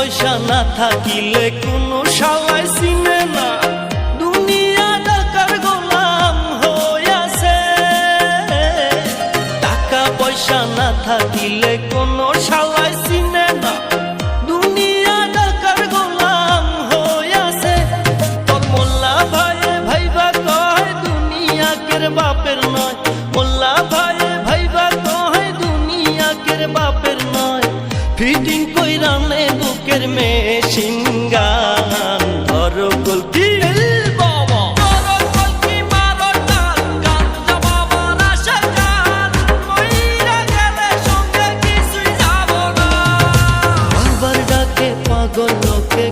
পয়সা না থাকিলে কোনো শালাই চিনে না, দুনিয়া টাকার গোলাম হইয়াছে। টাকা পয়সা না থাকিলে কোনো শালাই চিনে না, দুনিয়া টাকার গোলাম হইয়াছে। তোর মোল্লা ভাইয়ে ভাইবা কয় দুনিয়া কের বাপের নয়, মোল্লা ভাইয়ে ভাইবা কয় দুনিয়া কের বাপের নয়। ফিটিং কইরা নে বুকের মেশিন গান, ধরো কলকি বাবা, ধরো কলকি মারো টান, গান জবাবার আশা গান, মইরা গেলে সঙ্গে কিছুই যাব না। বাবার ডাকে পাগল লোকে